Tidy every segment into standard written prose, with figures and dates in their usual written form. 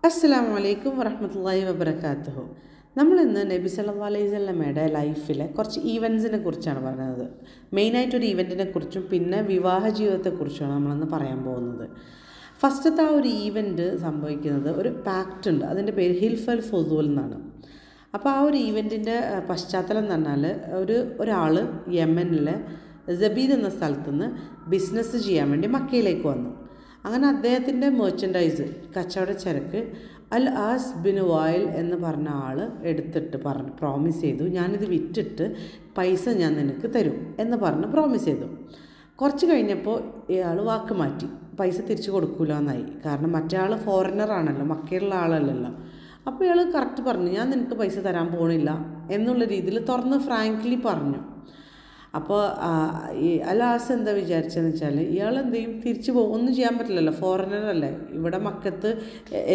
അസ്സലാമു അലൈക്കും വറഹ്മത്തുള്ളാഹി വബറകാതുഹു. നമ്മളിന്ന് നബി സല്ലല്ലാഹു അലൈഹി വസല്ലമയുടെ ലൈഫിലെ കുറച്ച് ഈവൻസിനെ കുറിച്ചാണ് പറയുന്നത്. മെയിനായിട്ടൊരു ഈവൻറ്റിനെ കുറിച്ചും പിന്നെ വിവാഹ ജീവിതത്തെക്കുറിച്ചുമാണ് നമ്മളിന്ന് പറയാൻ പോകുന്നത്. ഫസ്റ്റത്തെ ആ ഒരു ഈവൻറ്റ് സംഭവിക്കുന്നത് ഒരു പാക്റ്റ് ഉണ്ട്, അതിൻ്റെ പേര് ഹിൽഫൽ ഫുദൂൽ എന്നാണ്. അപ്പോൾ ആ ഒരു ഈവൻറ്റിൻ്റെ പശ്ചാത്തലം എന്ന് പറഞ്ഞാൽ ഒരാൾ യമനിലെ സബീദ് എന്ന സ്ഥലത്തു നിന്ന് ബിസിനസ് ചെയ്യാൻ വേണ്ടി മക്കയിലേക്ക് വന്നു. അങ്ങനെ അദ്ദേഹത്തിൻ്റെ മെർച്ചൻഡൈസ് കച്ചവട ചരക്ക് അൽ ആസ് ബിൻ വായിൽ എന്ന് പറഞ്ഞ ആൾ എടുത്തിട്ട് പ്രോമിസ് ചെയ്തു, ഞാനിത് വിറ്റിട്ട് പൈസ ഞാൻ നിനക്ക് തരും എന്ന് പറഞ്ഞ് പ്രോമിസ് ചെയ്തു. കുറച്ച് കഴിഞ്ഞപ്പോൾ ഇയാൾ വാക്ക് മാറ്റി, പൈസ തിരിച്ചു കൊടുക്കില്ല എന്നായി. കാരണം മറ്റേ ആൾ ഫോറിനറാണല്ലോ, മക്കയിലുള്ള ആളല്ലല്ലോ. അപ്പോൾ ഇയാൾ കറക്റ്റ് പറഞ്ഞു, ഞാൻ നിനക്ക് പൈസ തരാൻ പോണില്ല എന്നുള്ള രീതിയിൽ തുറന്ന് ഫ്രാങ്ക്ലി പറഞ്ഞു. അപ്പോൾ ഈ അലാസ് എന്താ വിചാരിച്ചതെന്ന് വെച്ചാൽ ഇയാൾ എന്ത് ചെയ്യും, തിരിച്ചു പോകും, ഒന്നും ചെയ്യാൻ പറ്റില്ലല്ലോ, ഫോറിനറല്ലേ. ഇവിടെ മക്കത്ത്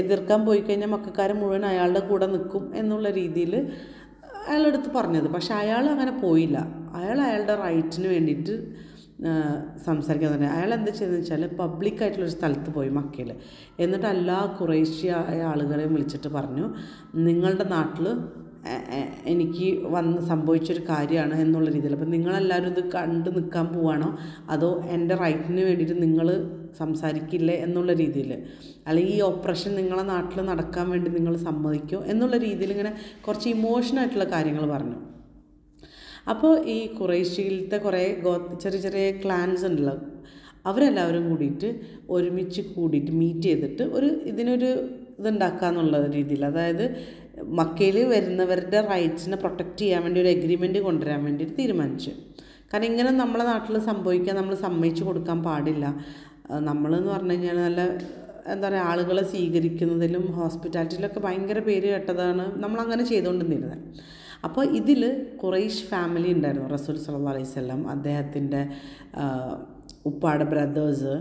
എതിർക്കാൻ പോയി കഴിഞ്ഞാൽ മക്കാർ മുഴുവൻ അയാളുടെ കൂടെ നിൽക്കും എന്നുള്ള രീതിയിൽ അയാളെടുത്ത് പറഞ്ഞത്. പക്ഷെ അയാൾ അങ്ങനെ പോയില്ല. അയാളുടെ റൈറ്റിന് വേണ്ടിയിട്ട് സംസാരിക്കാൻ തന്നെ അയാൾ എന്താ ചെയ്തതെന്ന് വെച്ചാൽ പബ്ലിക്കായിട്ടുള്ളൊരു സ്ഥലത്ത് പോയി മക്കയിൽ. എന്നിട്ട് എല്ലാ ഖുറൈശി ആളുകളെയും വിളിച്ചിട്ട് പറഞ്ഞു, നിങ്ങളുടെ നാട്ടിൽ എനിക്ക് സംഭവിച്ചൊരു കാര്യമാണ് എന്നുള്ള രീതിയിൽ, അപ്പം നിങ്ങളെല്ലാവരും ഇത് കണ്ട് നിൽക്കാൻ പോവാണോ അതോ എൻ്റെ റൈറ്റിന് വേണ്ടിയിട്ട് നിങ്ങൾ സംസാരിക്കില്ലേ എന്നുള്ള രീതിയിൽ, അല്ലെങ്കിൽ ഈ ഓപ്പറേഷൻ നിങ്ങളെ നാട്ടിൽ നടക്കാൻ വേണ്ടി നിങ്ങൾ സമ്മതിക്കുമോ എന്നുള്ള രീതിയിൽ ഇങ്ങനെ കുറച്ച് ഇമോഷനായിട്ടുള്ള കാര്യങ്ങൾ പറഞ്ഞു. അപ്പോൾ ഈ ഖുറൈശിയിലത്തെ കുറേ ചെറിയ ചെറിയ ക്ലാൻസ് ഉണ്ടല്ലോ, അവരെല്ലാവരും കൂടിയിട്ട് ഒരുമിച്ച് കൂടിയിട്ട് മീറ്റ് ചെയ്തിട്ട് ഇതിനൊരു ഇതുണ്ടാക്കുക എന്നുള്ള രീതിയിൽ, അതായത് മക്കയിൽ വരുന്നവരുടെ റൈറ്റ്സിനെ പ്രൊട്ടക്റ്റ് ചെയ്യാൻ വേണ്ടി ഒരു എഗ്രിമെൻറ്റ് കൊണ്ടുവരാൻ വേണ്ടിയിട്ട് തീരുമാനിച്ചു. കാരണം ഇങ്ങനെ നമ്മളെ നാട്ടിൽ സംഭവിക്കാൻ നമ്മൾ സമ്മതിച്ചു കൊടുക്കാൻ പാടില്ല. നമ്മളെന്ന് പറഞ്ഞു കഴിഞ്ഞാൽ നല്ല എന്താ പറയുക, ആളുകളെ സ്വീകരിക്കുന്നതിലും ഹോസ്പിറ്റാലിറ്റിയിലൊക്കെ ഭയങ്കര പേര് കേട്ടതാണ് നമ്മളങ്ങനെ ചെയ്തുകൊണ്ടിരുന്നത്. അപ്പോൾ ഇതിൽ ഖുറൈശ് ഫാമിലി ഉണ്ടായിരുന്നു, റസൂൽ സല്ലല്ലാഹു അലൈഹി വസല്ലം, അദ്ദേഹത്തിൻ്റെ ഉപ്പാടെ ബ്രദേഴ്സ്,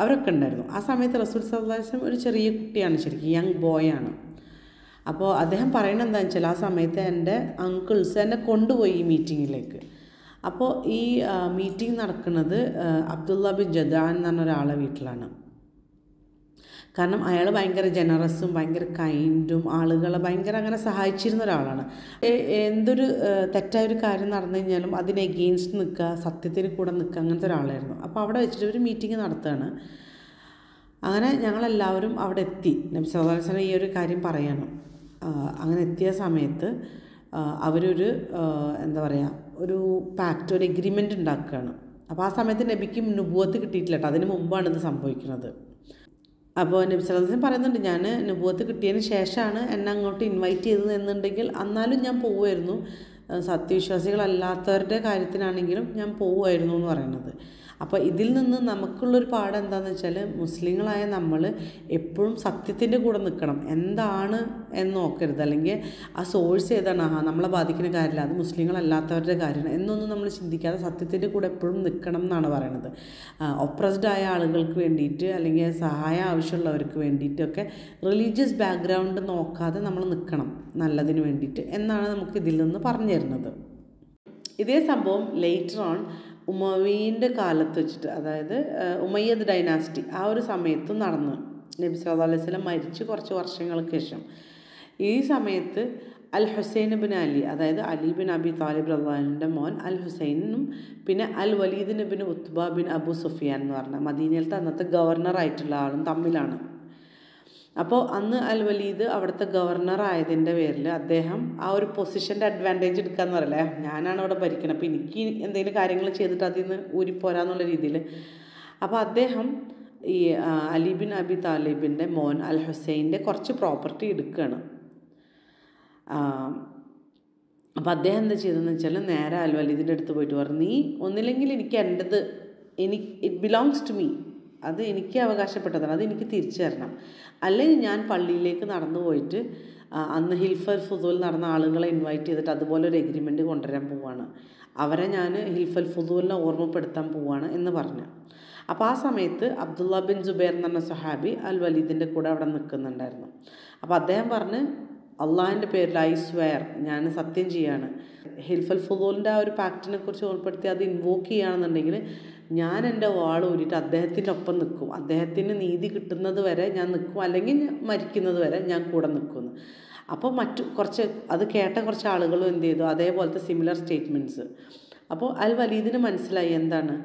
അവരൊക്കെ ഉണ്ടായിരുന്നു. ആ സമയത്ത് റസൂൽ സല്ലല്ലാഹു അലൈഹി വസല്ലം ഒരു ചെറിയ കുട്ടിയാണ്, ശരിക്കും യങ് ബോയാണ്. അപ്പോൾ അദ്ദേഹം പറയുന്നത് എന്താണെന്ന് വെച്ചാൽ, ആ സമയത്ത് എൻ്റെ അങ്കിൾസ് എന്നെ കൊണ്ടുപോയി ഈ മീറ്റിങ്ങിലേക്ക്. അപ്പോൾ ഈ മീറ്റിംഗ് നടക്കുന്നത് അബ്ദുള്ള ബിൻ ജദാൻ എന്ന് പറഞ്ഞ ഒരാളെ വീട്ടിലാണ്. കാരണം അയാൾ ഭയങ്കര ജനറസും ഭയങ്കര കൈൻഡും ആളുകളെ ഭയങ്കര അങ്ങനെ സഹായിച്ചിരുന്ന ഒരാളാണ്. എന്തൊരു തെറ്റായൊരു കാര്യം നടന്നു കഴിഞ്ഞാലും അതിന് എഗെയിൻസ്റ്റ് നിൽക്കുക, സത്യത്തിന് കൂടെ നിൽക്കുക, അങ്ങനത്തെ ഒരാളായിരുന്നു. അപ്പോൾ അവിടെ വെച്ചിട്ട് ഒരു മീറ്റിംഗ് നടത്തുകയാണ്. അങ്ങനെ ഞങ്ങളെല്ലാവരും അവിടെ എത്തി. നബി സല്ലല്ലാഹു അലൈഹി വസല്ലം ഈ ഒരു കാര്യം പറയണം. അങ്ങനെ എത്തിയ സമയത്ത് അവരൊരു എന്താ പറയുക, ഒരു പാക്റ്റ്, ഒരു എഗ്രിമെൻ്റ് ഉണ്ടാക്കുകയാണ്. അപ്പോൾ ആ സമയത്ത് നബിക്ക് നുബുവത്ത് കിട്ടിയിട്ടില്ല കേട്ടോ, അതിന് മുമ്പാണ് ഇത് സംഭവിക്കുന്നത്. അപ്പോൾ നബി സല്ലല്ലാഹു അലൈഹി വസല്ലം പറയുന്നുണ്ട്, ഞാൻ നുബുവത്ത് കിട്ടിയതിന് ശേഷമാണ് എന്നെ അങ്ങോട്ട് ഇൻവൈറ്റ് ചെയ്തത് എന്നുണ്ടെങ്കിൽ എന്നാലും ഞാൻ പോവുമായിരുന്നു, സത്യവിശ്വാസികളല്ലാത്തവരുടെ കാര്യത്തിനാണെങ്കിലും ഞാൻ പോവുമായിരുന്നു എന്ന് പറയുന്നത്. അപ്പോൾ ഇതിൽ നിന്ന് നമുക്കുള്ളൊരു പാഠം എന്താണെന്ന് വെച്ചാൽ, മുസ്ലിങ്ങളായ നമ്മൾ എപ്പോഴും സത്യത്തിൻ്റെ കൂടെ നിൽക്കണം. എന്താണ് എന്ന് നോക്കരുത്, അല്ലെങ്കിൽ ആ സോഴ്സ് ഏതാണ്, നമ്മളെ ബാധിക്കുന്ന കാര്യമില്ല, അത് മുസ്ലിങ്ങളല്ലാത്തവരുടെ കാര്യമാണ് എന്നൊന്നും നമ്മൾ ചിന്തിക്കാതെ സത്യത്തിൻ്റെ കൂടെ എപ്പോഴും നിൽക്കണം എന്നാണ് പറയുന്നത്. ഒപ്രസ്ഡ് ആയ ആളുകൾക്ക് വേണ്ടിയിട്ട് അല്ലെങ്കിൽ സഹായം ആവശ്യമുള്ളവർക്ക് വേണ്ടിയിട്ടൊക്കെ റിലീജിയസ് ബാക്ക്ഗ്രൗണ്ട് നോക്കാതെ നമ്മൾ നിൽക്കണം നല്ലതിന് വേണ്ടിയിട്ട് എന്നാണ് നമുക്ക് ഇതിൽ നിന്ന് പറഞ്ഞു തരുന്നത്. ഇതേ സംഭവം ലേറ്റർ ഓൺ ഉമവീൻ്റെ കാലത്ത് വെച്ചിട്ട്, അതായത് ഉമയ്യദ് ഡൈനാസ്റ്റി ആ ഒരു സമയത്തും നടന്നു. നബി സല്ലല്ലാഹു അലൈഹി വസല്ലം മരിച്ച് കുറച്ച് വർഷങ്ങൾക്ക് ശേഷം ഈ സമയത്ത് അൽ ഹുസൈൻ ബിൻ അലി, അതായത് അലി ബിൻ അബി താലിബ് റളിയല്ലാഹുവിൻ്റെ മോൻ അൽ ഹുസൈനും പിന്നെ al Walid bin Utba bin Abu Sufyan എന്ന് പറഞ്ഞ മദീനയിലത്തെ അന്നത്തെ ഗവർണറായിട്ടുള്ള ആളും തമ്മിലാണ്. അപ്പോൾ അന്ന് അൽ വലീദ് അവിടുത്തെ ഗവർണറായതിൻ്റെ പേരിൽ അദ്ദേഹം ആ ഒരു പൊസിഷൻ്റെ അഡ്വാൻറ്റേജ് എടുക്കാമെന്ന് പറയല്ലേ, ഞാനാണ് അവിടെ ഭരിക്കണം, അപ്പോൾ എനിക്ക് എന്തെങ്കിലും കാര്യങ്ങൾ ചെയ്തിട്ട് അതിൽ നിന്ന് ഊരിപ്പോരാന്നുള്ള രീതിയിൽ. അപ്പോൾ അദ്ദേഹം ഈ അലി ബിൻ അബി താലിബിൻ്റെ മോൻ അൽ ഹുസൈൻ്റെ കുറച്ച് പ്രോപ്പർട്ടി എടുക്കുകയാണ്. അപ്പോൾ അദ്ദേഹം എന്താ ചെയ്തതെന്ന് വെച്ചാൽ, നേരെ അൽ വലീദിൻ്റെ അടുത്ത് പോയിട്ട് പറഞ്ഞു, നീ ഒന്നില്ലെങ്കിൽ എനിക്ക് എൻ്റെത്, ഇറ്റ് ബിലോങ്സ് ടു മീ, അത് എനിക്ക് അവകാശപ്പെട്ടതാണ്, അത് എനിക്ക് തിരിച്ചു തരണം, അല്ലെങ്കിൽ ഞാൻ പള്ളിയിലേക്ക് നടന്നു പോയിട്ട് അന്ന് ഹിൽഫൽ ഫുദൂൽ നടന്ന ആളുകളെ ഇൻവൈറ്റ് ചെയ്തിട്ട് അതുപോലെ ഒരു എഗ്രിമെൻറ്റ് കൊണ്ടുവരാൻ പോവുകയാണ്, അവരെ ഞാൻ ഹിൽഫൽ ഫുദൂലിനെ ഓർമ്മപ്പെടുത്താൻ പോവുകയാണ് എന്ന് പറഞ്ഞു. അപ്പോൾ ആ സമയത്ത് അബ്ദുള്ള ബിൻ ജുബൈർ എന്ന് പറഞ്ഞ സഹാബി അൽ വലീദിൻ്റെ കൂടെ അവിടെ നിൽക്കുന്നുണ്ടായിരുന്നു. അപ്പോൾ അദ്ദേഹം പറഞ്ഞ്, അള്ളാഹിൻ്റെ പേരിൽ ഐ സ്വെയർ, ഞാൻ സത്യം ചെയ്യാണ്, ഹിൽഫൽ ഫുദൂലിൻ്റെ ആ ഒരു പാക്റ്റിനെ കുറിച്ച് ഓർമ്മപ്പെടുത്തി അത് ഇൻവോക്ക് ചെയ്യുകയാണെന്നുണ്ടെങ്കിൽ ഞാൻ എൻ്റെ വാൾ ഊരിയിട്ട് അദ്ദേഹത്തിൻ്റെ ഒപ്പം നിൽക്കും, അദ്ദേഹത്തിന് നീതി കിട്ടുന്നത് വരെ ഞാൻ നിൽക്കും, അല്ലെങ്കിൽ മരിക്കുന്നത് വരെ ഞാൻ കൂടെ നിൽക്കുമെന്ന്. അപ്പോൾ കുറച്ച് അത് കേട്ട കുറച്ച് ആളുകളും എന്ത് ചെയ്തു, അതേപോലത്തെ സിമിലർ സ്റ്റേറ്റ്മെൻറ്റ്സ്. അപ്പോൾ അൽ വലീദിന് മനസ്സിലായി എന്താണ്,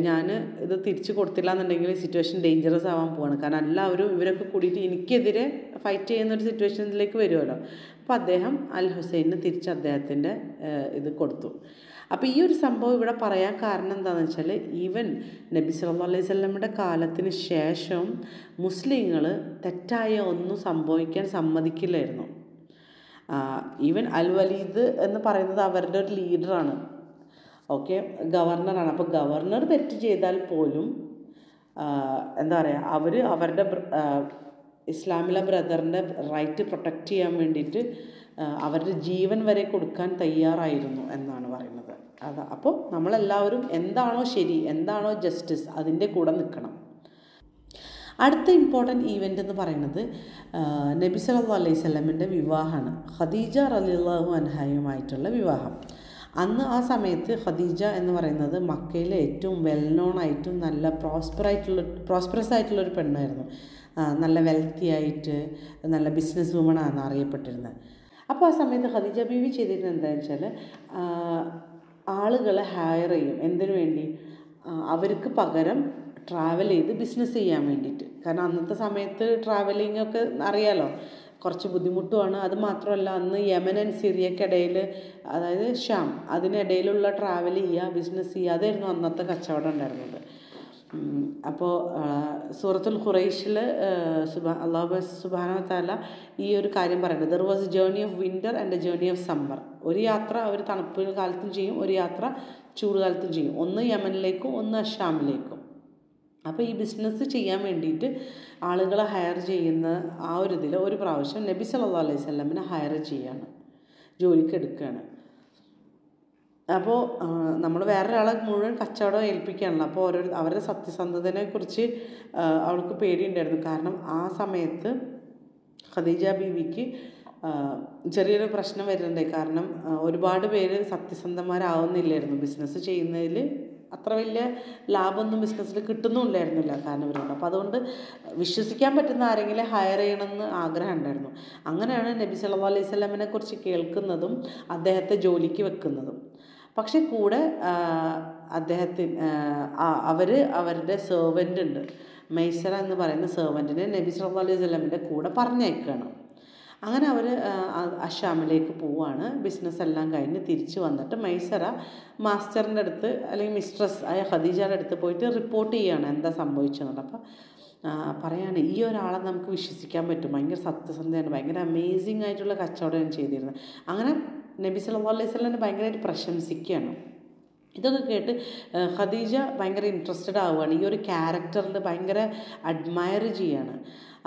ഞാൻ ഇത് തിരിച്ചു കൊടുത്തില്ല എന്നുണ്ടെങ്കിൽ സിറ്റുവേഷൻ ഡേഞ്ചറസ് ആവാൻ പോവാണ്. കാരണം എല്ലാവരും ഇവരൊക്കെ കൂടിയിട്ട് എനിക്കെതിരെ ഫൈറ്റ് ചെയ്യുന്നൊരു സിറ്റുവേഷനിലേക്ക് വരുമല്ലോ. അപ്പോൾ അദ്ദേഹം അൽ ഹുസൈന് തിരിച്ച് അദ്ദേഹത്തിൻ്റെ ഇത് കൊടുത്തു. അപ്പോൾ ഈ ഒരു സംഭവം ഇവിടെ പറയാൻ കാരണം എന്താണെന്ന് വെച്ചാൽ, ഈവൻ നബി സല്ലല്ലാഹു അലൈഹി വസല്ലമയുടെ കാലത്തിന് ശേഷം മുസ്ലിങ്ങൾ തെറ്റായ ഒന്നും സംഭവിക്കാൻ സമ്മതിക്കില്ലായിരുന്നു. ഈവൻ അൽ വലീദ് എന്ന് പറയുന്നത് അവരുടെ ഒരു ലീഡറാണ്, ഓക്കെ, ഗവർണറാണ്. അപ്പോൾ ഗവർണർ തെറ്റ് ചെയ്താൽ പോലും എന്താ പറയുക, അവർ അവരുടെ ഇസ്ലാമിലെ ബ്രദറിൻ്റെ റൈറ്റ് പ്രൊട്ടക്റ്റ് ചെയ്യാൻ വേണ്ടിയിട്ട് അവരുടെ ജീവൻ വരെ കൊടുക്കാൻ തയ്യാറായിരുന്നു എന്നാണ് പറയുന്നത്. അപ്പോൾ നമ്മളെല്ലാവരും എന്താണോ ശരി, എന്താണോ ജസ്റ്റിസ്, അതിൻ്റെ കൂടെ നിൽക്കണം. അടുത്ത ഇമ്പോർട്ടൻറ്റ് ഈവൻ്റ് എന്ന് പറയുന്നത് നബി സല്ലല്ലാഹു അലൈഹി വസല്ലമിൻ്റെ വിവാഹമാണ്. ഖദീജ റളിയല്ലാഹു അൻഹയുമായിട്ടുള്ള വിവാഹം. അന്ന് ആ സമയത്ത് ഖദീജ എന്ന് പറയുന്നത് മക്കയിലെ ഏറ്റവും വെൽ നോൺ ആയിട്ടും നല്ല പ്രോസ്പറസ് ആയിട്ടുള്ളൊരു പെണ്ണായിരുന്നു. നല്ല വെൽത്തി ആയിട്ട് നല്ല ബിസിനസ് വുമണാണ് അറിയപ്പെട്ടിരുന്നത്. അപ്പോൾ ആ സമയത്ത് ഖദീജ ബീവി ചെയ്തിരുന്നത് എന്താണെന്ന് വെച്ചാൽ, ആളുകളെ ഹയർ ചെയ്യും. എന്തിനു വേണ്ടി? അവർക്ക് പകരം ട്രാവൽ ചെയ്ത് ബിസിനസ് ചെയ്യാൻ വേണ്ടിയിട്ട്. കാരണം അന്നത്തെ സമയത്ത് ട്രാവലിംഗ് ഒക്കെ അറിയാലോ, കുറച്ച് ബുദ്ധിമുട്ടുമാണ്. അത് മാത്രമല്ല, അന്ന് യമൻ ആൻഡ് സിറിയക്കിടയിൽ, അതായത് ഷാം, അതിനിടയിലുള്ള ട്രാവൽ ചെയ്യുക, ബിസിനസ് ചെയ്യുക, അതായിരുന്നു അന്നത്തെ കച്ചവടം ഉണ്ടായിരുന്നത്. അപ്പോൾ സൂറത്തുൽ ഖുറൈശിൽ അല്ലാഹു സുബ്ഹാനഹു വ തആല ഈ ഒരു കാര്യം പറയുന്നത്, there was A journey of winter and A journey of summer. ഒരു യാത്ര അവർ തണുപ്പ് കാലത്തും ചെയ്യും, ഒരു യാത്ര ചൂട് കാലത്തും ചെയ്യും. ഒന്ന് യമനിലേക്കും ഒന്ന് ഷാമിലേക്കും. അപ്പോൾ ഈ ബിസിനസ് ചെയ്യാൻ വേണ്ടിയിട്ട് ആളുകളെ ഹയർ ചെയ്യുന്ന ആ ഒരു ഇതിൽ ഒരു പ്രാവശ്യം നബി സല്ലല്ലാഹു അലൈഹി വസല്ലമിനെ ഹയർ ചെയ്യാണ്, ജോലിക്ക് എടുക്കുകയാണ്. അപ്പോൾ നമ്മൾ വേറൊരാളെ മുഴുവൻ കച്ചവടം ഏൽപ്പിക്കുകയാണല്ലോ. അപ്പോൾ അവരുടെ സത്യസന്ധതയെക്കുറിച്ച് അവൾക്ക് പേടിയുണ്ടായിരുന്നു. കാരണം ആ സമയത്ത് ഖദീജ ബീവിക്ക് ചെറിയൊരു പ്രശ്നം വരുന്നുണ്ട്. കാരണം ഒരുപാട് പേര് സത്യസന്ധന്മാരാവുന്നില്ലായിരുന്നു. ബിസിനസ് ചെയ്യുന്നതിൽ അത്ര വലിയ ലാഭമൊന്നും ബിസിനസ്സിൽ കിട്ടുന്നുമില്ലായിരുന്നില്ല കാരണം ഇവരുണ്ട്. അപ്പോൾ അതുകൊണ്ട് വിശ്വസിക്കാൻ പറ്റുന്ന ആരെങ്കിലും ഹയർ ചെയ്യണമെന്ന് ആഗ്രഹം ഉണ്ടായിരുന്നു. അങ്ങനെയാണ് നബി സല്ലല്ലാഹു അലൈഹി വസല്ലമിനെ കുറിച്ച് കേൾക്കുന്നതും അദ്ദേഹത്തെ ജോലിക്ക് വെക്കുന്നതും. പക്ഷെ കൂടെ അവരുടെ സെർവൻ്റ് ഉണ്ട്, മൈസറ എന്ന് പറയുന്ന സെർവൻറ്റിനെ നബി സല്ലല്ലാഹു അലൈഹി വസല്ലമിൻ്റെ കൂടെ പറഞ്ഞയക്കുകയാണ്. അങ്ങനെ അവർ അഷാമിലേക്ക് പോവുകയാണ്. ബിസിനസ് എല്ലാം കഴിഞ്ഞ് തിരിച്ച് വന്നിട്ട് മൈസറ മാസ്റ്ററിൻ്റെ അടുത്ത് അല്ലെങ്കിൽ മിസ്ട്രസ് ആയ ഖദീജയുടെ അടുത്ത് പോയിട്ട് റിപ്പോർട്ട് ചെയ്യുകയാണ് എന്താ സംഭവിച്ചതെന്നുള്ളത്. അപ്പോൾ പറയാണ്, ഈ ഒരാളെ നമുക്ക് വിശ്വസിക്കാൻ പറ്റും, ഭയങ്കര സത്യസന്ധയാണ്, ഭയങ്കര അമേസിങ് ആയിട്ടുള്ള കച്ചവടമാണ് ചെയ്തിരുന്നത്. അങ്ങനെ നബി സല്ലല്ലാഹു അലൈഹി വസല്ലം ഭയങ്കരമായിട്ട് പ്രശംസിക്കുകയാണ്. ഇതൊക്കെ കേട്ട് ഖദീജ ഭയങ്കര ഇൻട്രസ്റ്റഡ് ആവുകയാണ്, ഈ ഒരു ക്യാരക്ടറിൽ ഭയങ്കര അഡ്മയർ ചെയ്യാണ്.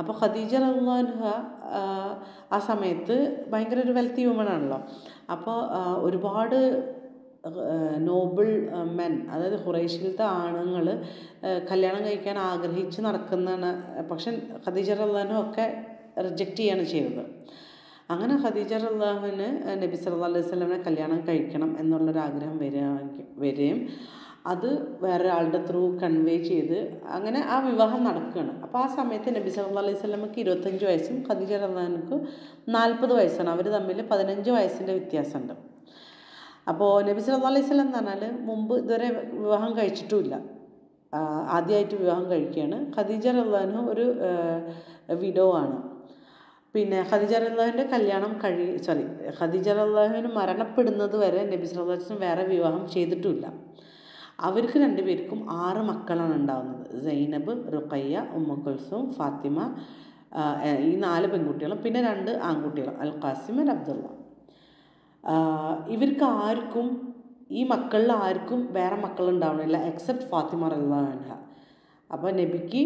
അപ്പോൾ ഖദീജ റളിയല്ലാഹു അൻഹ ആ സമയത്ത് ഭയങ്കര ഒരു വെൽത്തി വുമണാണല്ലോ. അപ്പോൾ ഒരുപാട് നോബിൾ മെൻ, അതായത് ഖുറൈശിലത്തെ ആണുങ്ങൾ കല്യാണം കഴിക്കാൻ ആഗ്രഹിച്ച് നടക്കുന്നതാണ്. പക്ഷെ ഖദീജ റളിയല്ലാഹു അൻഹ ഒക്കെ റിജക്റ്റ് ചെയ്യാണ് ചെയ്തത്. അങ്ങനെ ഖദീജ റളിയല്ലാഹു അൻഹ നബി സല്ലല്ലാഹു അലൈഹി വസല്ലമയെ കല്യാണം കഴിക്കണം എന്നുള്ളൊരാഗ്രഹം വരികയും അത് വേറൊരാളുടെ ത്രൂ കൺവേ ചെയ്ത് അങ്ങനെ ആ വിവാഹം നടക്കുകയാണ്. അപ്പോൾ ആ സമയത്ത് നബി സല്ലല്ലാഹു അലൈഹി വസല്ലമയ്ക്ക് 25 വയസ്സും ഖദീജ റളിയല്ലാഹു അൻഹയ്ക്ക് 40 വയസ്സാണ്. അവർ തമ്മിൽ 15 വയസ്സിൻ്റെ വ്യത്യാസമുണ്ട്. അപ്പോൾ നബി സല്ലല്ലാഹു അലൈഹി വസല്ലം എന്ന് പറഞ്ഞാൽ മുമ്പ് ഇതുവരെ വിവാഹം കഴിച്ചിട്ടുമില്ല, ആദ്യമായിട്ട് വിവാഹം കഴിക്കുകയാണ്. ഖദീജ റളിയല്ലാഹു അൻഹ ഒരു വിഡോ ആണ്. പിന്നെ ഖദീജ റളിയല്ലാഹുവിൻ്റെ ഖദീജ റളിയല്ലാഹു മരണപ്പെടുന്നത് വരെ നബി സല്ലല്ലാഹു അലൈഹി വസല്ലം വേറെ വിവാഹം ചെയ്തിട്ടുമില്ല. അവർക്ക് രണ്ടുപേർക്കും 6 മക്കളാണ് ഉണ്ടാകുന്നത്. സൈനബ്, റുഖയ്യ, ഉമ്മു കുൽസും, ഫാത്തിമ, ഈ 4 പെൺകുട്ടികളും പിന്നെ 2 ആൺകുട്ടികളും, അൽ ഖാസിം, അബ്ദുള്ള. ഇവർക്ക് ആർക്കും, ഈ മക്കളിൽ ആർക്കും വേറെ മക്കളുണ്ടാവണില്ല എക്സെപ്റ്റ് ഫാത്തിമ റളിയല്ലാഹു അൻഹ. അപ്പോൾ നബിക്ക്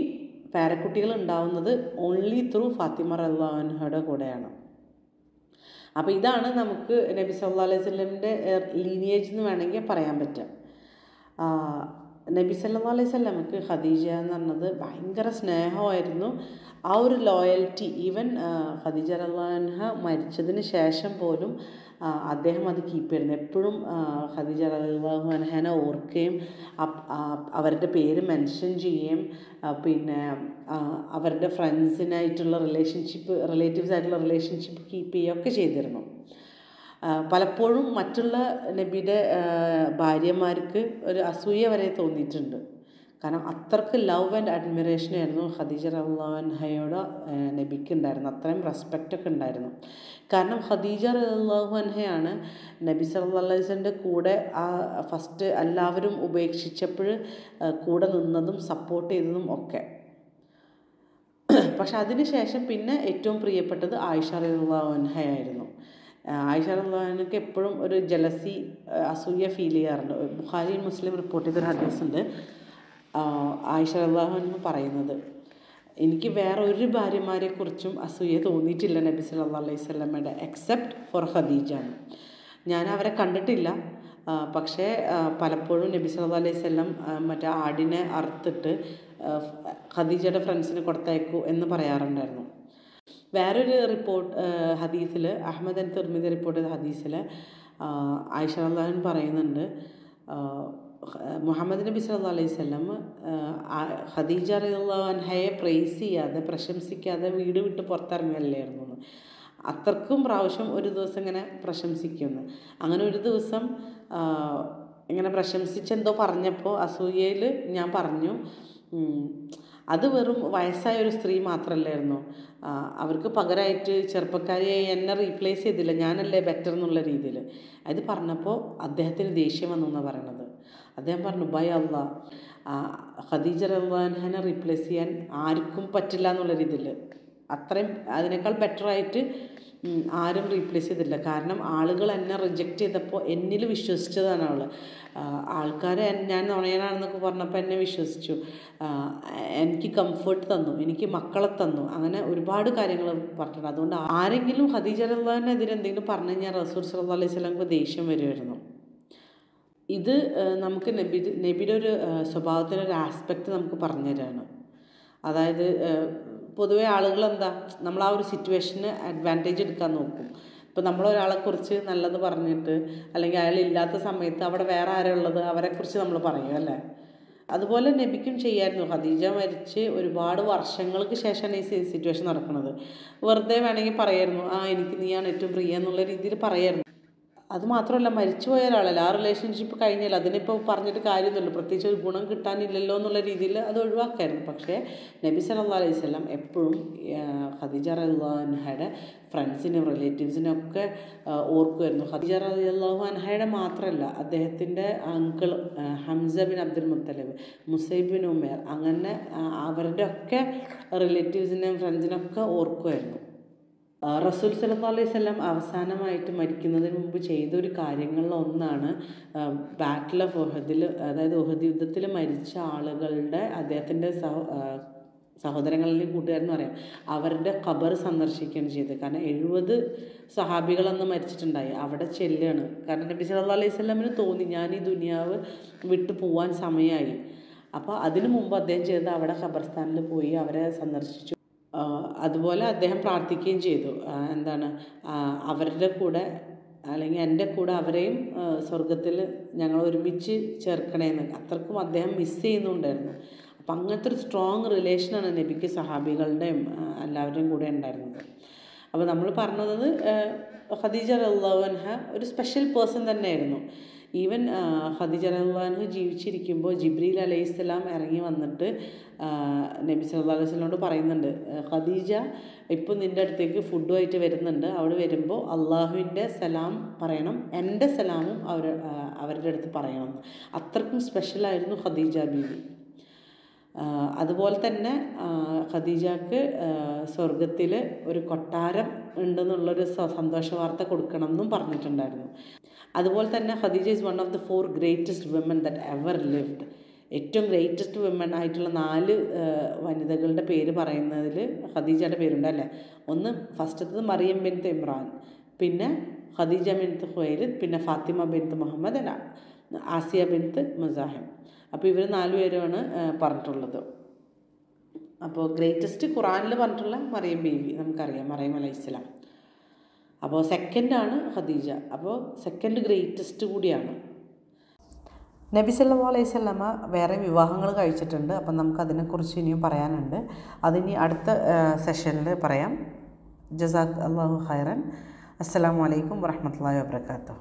പേരക്കുട്ടികൾ ഉണ്ടാവുന്നത് ഓൺലി ത്രൂ ഫാത്തിമ റളിയല്ലാഹു അൻഹയുടെ കൂടെയാണ്. അപ്പോൾ ഇതാണ് നമുക്ക് നബി സല്ലല്ലാഹു അലൈഹി വസല്ലമിൻ്റെ ലീനിയേജ് എന്ന് വേണമെങ്കിൽ പറയാൻ പറ്റുക. നബി സല്ലല്ലാഹു അലൈഹി വസല്ലമക്ക് ഖദീജ എന്ന് പറഞ്ഞത് ഭയങ്കര സ്നേഹമായിരുന്നു. ആ ഒരു ലോയൽറ്റി ഈവൻ ഖദീജ റളിയല്ലാഹു അൻഹ മരിച്ചതിന് ശേഷം പോലും അദ്ദേഹം അത് കീപ്പ് ചെയ്യുന്നു. എപ്പോഴും ഖദീജ റളിയല്ലാഹു അൻഹനെ ഓർക്കുകയും അവരുടെ പേര് മെൻഷൻ ചെയ്യുകയും പിന്നെ അവരുടെ ഫ്രണ്ട്സിനായിട്ടുള്ള റിലേറ്റീവ്സ് ആയിട്ടുള്ള റിലേഷൻഷിപ്പ് കീപ്പ് ചെയ്യുകയൊക്കെ ചെയ്തിരുന്നു. പലപ്പോഴും മറ്റുള്ള നബിയുടെ ഭാര്യമാർക്ക് ഒരു അസൂയ വരെ തോന്നിയിട്ടുണ്ട്. കാരണം അത്രയ്ക്ക് ലവ് ആൻഡ് അഡ്മിറേഷനായിരുന്നു ഖദീജ റളിയല്ലാഹു അൻഹയോട് നബിക്ക് ഉണ്ടായിരുന്നു. അത്രയും റെസ്പെക്റ്റൊക്കെ ഉണ്ടായിരുന്നു. കാരണം ഖദീജ റളിയല്ലാഹു അൻഹയാണ് നബി സല്ലല്ലാഹു അലൈഹി വസല്ലമയുടെ കൂടെ ഫസ്റ്റ് എല്ലാവരും ഉപേക്ഷിച്ചപ്പോൾ കൂടെ നിന്നതും സപ്പോർട്ട് ചെയ്തതും ഒക്കെ. പക്ഷെ അതിന് ശേഷം പിന്നെ ഏറ്റവും പ്രിയപ്പെട്ടത് ആയിഷ റളിയല്ലാഹു അൻഹയായിരുന്നു. ആയിഷ റളിയല്ലാഹു അൻഹയ്ക്ക് എപ്പോഴും ഒരു ജലസി അസൂയ ഫീൽ ചെയ്യാറുണ്ട്. ബുഖാരി മുസ്ലിം റിപ്പോർട്ട് ചെയ്തൊരു ഹദീസുണ്ട്. ആയിഷ റളിയല്ലാഹു അൻഹ പറയുന്നത്, എനിക്ക് വേറെ ഒരു ഭാര്യമാരെക്കുറിച്ചും അസൂയ തോന്നിയിട്ടില്ല നബി സല്ലല്ലാഹു അലൈഹി വസല്ലമയുടെ എക്സെപ്റ്റ് ഫോർ ഖദീജ. ഞാൻ അവരെ കണ്ടിട്ടില്ല, പക്ഷേ പലപ്പോഴും നബി സല്ലല്ലാഹു അലൈഹി വസല്ലം മറ്റേ ആടിനെ അറുത്തിട്ട് ഖദീജയുടെ ഫ്രണ്ട്സിന് കൊടുത്തയക്കൂ എന്ന് പറയാറുണ്ടായിരുന്നു. വേറൊരു ഹദീസിൽ അഹ്മദ് ആൻഡ് തിർമിദി റിപ്പോർട്ട് ചെയ്ത ഹദീസിൽ ആയിഷ റളിയല്ലാഹു അൻഹ പറയുന്നുണ്ട്, മുഹമ്മദ് നബി സല്ലല്ലാഹു അലൈഹി വസല്ലം ഖദീജ റളിയല്ലാഹു അൻഹയെ പ്രൈസ് ചെയ്യാതെ പ്രശംസിക്കാതെ വീട് വിട്ട് പുറത്തിറങ്ങില്ലായിരുന്നു. അത്രക്കും പ്രാവശ്യം ഒരു ദിവസം ഇങ്ങനെ പ്രശംസിക്കുന്നു. അങ്ങനെ ഒരു ദിവസം ഇങ്ങനെ പ്രശംസിച്ചെന്തോ പറഞ്ഞപ്പോൾ അസൂയയിൽ ഞാൻ പറഞ്ഞു, അത് വെറും വയസ്സായ ഒരു സ്ത്രീ മാത്രമല്ലായിരുന്നു, അവർക്ക് പകരമായിട്ട് ചെറുപ്പക്കാരിയായി എന്നെ റീപ്ലേസ് ചെയ്തില്ല, ഞാനല്ലേ ബെറ്റർ എന്നുള്ള രീതിയിൽ. അത് പറഞ്ഞപ്പോൾ അദ്ദേഹത്തിന് ദേഷ്യം വന്നു എന്നാണ് പറയണത്. അദ്ദേഹം പറഞ്ഞു, ബൈ അല്ലാഹ്, ഖദീജ റളിയല്ലാഹു അൻഹനെ റീപ്ലേസ് ചെയ്യാൻ ആർക്കും പറ്റില്ല എന്നുള്ള രീതിയിൽ. അത്രയും അതിനേക്കാൾ ബെറ്ററായിട്ട് ആരും റീപ്ലേസ് ചെയ്തില്ല. കാരണം ആളുകൾ എന്നെ റിജക്റ്റ് ചെയ്തപ്പോൾ എന്നിൽ വിശ്വസിച്ചതാണ് അവൾ. ആൾക്കാർ ഞാൻ നുണയനാണെന്നൊക്കെ പറഞ്ഞപ്പോൾ എന്നെ വിശ്വസിച്ചു, എനിക്ക് കംഫർട്ട് തന്നു, എനിക്ക് മക്കളെ തന്നു, അങ്ങനെ ഒരുപാട് കാര്യങ്ങൾ പറഞ്ഞിട്ടുണ്ട്. അതുകൊണ്ട് ആരെങ്കിലും ഖദീജ റളിയല്ലാഹു അൻഹയെതിരെ എന്തെങ്കിലും പറഞ്ഞു കഴിഞ്ഞാൽ റസൂൽ സല്ലല്ലാഹു അലൈഹി വസല്ലമക്ക് ദേഷ്യം വരുമായിരുന്നു. ഇത് നമുക്ക് നബിയുടെ ഒരു സ്വഭാവത്തിനൊരു ആസ്പെക്റ്റ് നമുക്ക് പറഞ്ഞു തരാണ്. അതായത് പൊതുവെ ആളുകൾ എന്താ, നമ്മൾ ആ ഒരു സിറ്റുവേഷന് അഡ്വാൻറ്റേജ് എടുക്കാൻ നോക്കും. ഇപ്പോൾ നമ്മളൊരാളെക്കുറിച്ച് നല്ലത് പറഞ്ഞിട്ട് അല്ലെങ്കിൽ അയാളില്ലാത്ത സമയത്ത് അവിടെ വേറെ ആരുള്ളത് അവരെക്കുറിച്ച് നമ്മൾ പറയും അല്ലേ. അതുപോലെ നബിക്കും ചെയ്യായിരുന്നു. ഖദീജ മരിച്ച് ഒരുപാട് വർഷങ്ങൾക്ക് ശേഷമാണ് ഈ സിറ്റുവേഷൻ നടക്കുന്നത്. വെറുതെ വേണമെങ്കിൽ പറയായിരുന്നു, എനിക്ക് നീയാണ് ഏറ്റവും പ്രിയ എന്നുള്ള രീതിയിൽ പറയായിരുന്നു. അതുമാത്രമല്ല, മരിച്ചുപോയ ഒരാളല്ല, ആ റിലേഷൻഷിപ്പ് കഴിഞ്ഞാൽ അതിനിപ്പോൾ പറഞ്ഞിട്ട് കാര്യമൊന്നുമില്ല, പ്രത്യേകിച്ച് ഒരു ഗുണം കിട്ടാനില്ലല്ലോ എന്നുള്ള രീതിയിൽ അത് ഒഴിവാക്കായിരുന്നു. പക്ഷേ നബി സല്ലല്ലാഹു അലൈഹി വസല്ലം എപ്പോഴും ഖദീജ റളിയല്ലാഹു അൻഹയുടെ ഫ്രണ്ട്സിനും റിലേറ്റീവ്സിനും ഒക്കെ ഓർക്കുമായിരുന്നു. ഖദീജ റളിയല്ലാഹു അൻഹയുടെ മാത്രമല്ല, അദ്ദേഹത്തിൻ്റെ uncle Hamza bin Abdul Muttalib, Musab bin Umair, അങ്ങനെ അവരുടെ ഒക്കെ റിലേറ്റീവ്സിനെയും ഫ്രണ്ട്സിനൊക്കെ ഓർക്കുമായിരുന്നു. റസൂൽ സല്ലല്ലാഹു അലൈഹി വസല്ലം അവസാനമായിട്ട് മരിക്കുന്നതിന് മുമ്പ് ചെയ്തൊരു കാര്യങ്ങളിൽ ഒന്നാണ് ബാറ്റിൽ ഓഫ് ഉഹദിൽ, അതായത് ഉഹദ് യുദ്ധത്തിൽ മരിച്ച ആളുകളുടെ അദ്ദേഹത്തിൻ്റെ സഹോദരങ്ങളിലെയും കൂട്ടുകാരെന്ന് പറയാം, അവരുടെ ഖബർ സന്ദർശിക്കുകയാണ് ചെയ്തത്. കാരണം 70 സഹാബികളന്ന് മരിച്ചിട്ടുണ്ടായി. അവിടെ ചെല്ലുകയാണ്. കാരണം നബി സല്ലല്ലാഹു അലൈഹി വസല്ലമിന് തോന്നി ഞാൻ ഈ ദുനിയാവ് വിട്ടു പോകാൻ സമയമായി. അപ്പോൾ അതിനു മുമ്പ് അദ്ദേഹം ചെയ്തത് അവിടെ ഖബർസ്ഥാനിൽ പോയി അവരെ സന്ദർശിച്ചു. അതുപോലെ അദ്ദേഹം പ്രാർത്ഥിക്കുകയും ചെയ്തു, എന്താണ്, അവരുടെ കൂടെ അല്ലെങ്കിൽ എൻ്റെ കൂടെ അവരെയും സ്വർഗത്തിൽ ഞങ്ങൾ ഒരുമിച്ച് ചേർക്കണേന്ന്. അത്രക്കും അദ്ദേഹം മിസ് ചെയ്യുന്നുണ്ടായിരുന്നു. അപ്പം അങ്ങനത്തെ ഒരു സ്ട്രോങ് റിലേഷനാണ് നബിക്ക് സഹാബികളുടെയും എല്ലാവരുടെയും കൂടെ ഉണ്ടായിരുന്നത്. അപ്പോൾ നമ്മൾ പറഞ്ഞത് ഖദീജ റളിയല്ലാഹു അൻഹ ഒരു സ്പെഷ്യൽ പേഴ്സൺ തന്നെയായിരുന്നു. ഈവൻ ഖദീജ റളിയല്ലാഹു അൻഹ ജീവിച്ചിരിക്കുമ്പോൾ ജിബ്രീൽ അലൈഹിസ്സലാം ഇറങ്ങി വന്നിട്ട് നബി സല്ലല്ലാഹു അലൈഹി വസല്ലമയോട് പറയുന്നുണ്ട്, ഖദീജ ഇപ്പോൾ നിൻ്റെ അടുത്തേക്ക് ഫുഡുമായിട്ട് വരുന്നുണ്ട്, അവിടെ വരുമ്പോൾ അള്ളാഹുവിൻ്റെ സലാം പറയണം, എൻ്റെ സലാമും അവരുടെ അടുത്ത് പറയണം. അത്രക്കും സ്പെഷ്യലായിരുന്നു ഖദീജ ബീവി. അതുപോലെ തന്നെ ഖദീജക്ക് സ്വർഗത്തിൽ ഒരു കൊട്ടാരം ഉണ്ടെന്നുള്ളൊരു സന്തോഷ വാർത്ത കൊടുക്കണം എന്നും പറഞ്ഞിട്ടുണ്ടായിരുന്നു. അതുപോലെ തന്നെ Khadija is one of the 4 greatest women that ever lived. ഏറ്റവും ഗ്രേറ്റസ്റ്റ് വിമൻ ആയിട്ടുള്ള 4 വനിതകളുടെ പേര് പറയുന്നതിൽ ഖദീജയുടെ പേരുണ്ട് അല്ലേ. ഒന്ന് ഫസ്റ്റത്തത് മറിയം ബിൻത്ത് ഇമ്രാൻ, പിന്നെ ഖദീജ ബിൻത്ത് ഖുവൈലിദ്, പിന്നെ ഫാത്തിമ ബിൻത്ത് മുഹമ്മദ്, ആസിയ ബിൻത്ത് മുസാഹിം. അപ്പോൾ ഇവർ 4 പേരുമാണ് പറഞ്ഞിട്ടുള്ളത്. അപ്പോൾ ഗ്രേറ്റസ്റ്റ് ഖുറാനിൽ പറഞ്ഞിട്ടുള്ള മറിയം ബീവി നമുക്കറിയാം, മറിയം അലൈഹിസ്സലാം. അപ്പോൾ സെക്കൻഡാണ് ഖദീജ. അപ്പോൾ സെക്കൻഡ് ഗ്രേറ്റസ്റ്റ് കൂടിയാണ്. നബി സല്ലല്ലാഹു അലൈഹി വസല്ലമ വേറെ വിവാഹങ്ങൾ കഴിച്ചിട്ടുണ്ട്. അപ്പം നമുക്കതിനെക്കുറിച്ച് ഇനിയും പറയാനുണ്ട്. അതിനി അടുത്ത സെഷനിൽ പറയാം. ജസാക് അല്ലാഹു ഖൈറൻ. അസ്സലാമു അലൈക്കും വറഹ്മത്തുള്ളാഹി വബറകാതുഹു.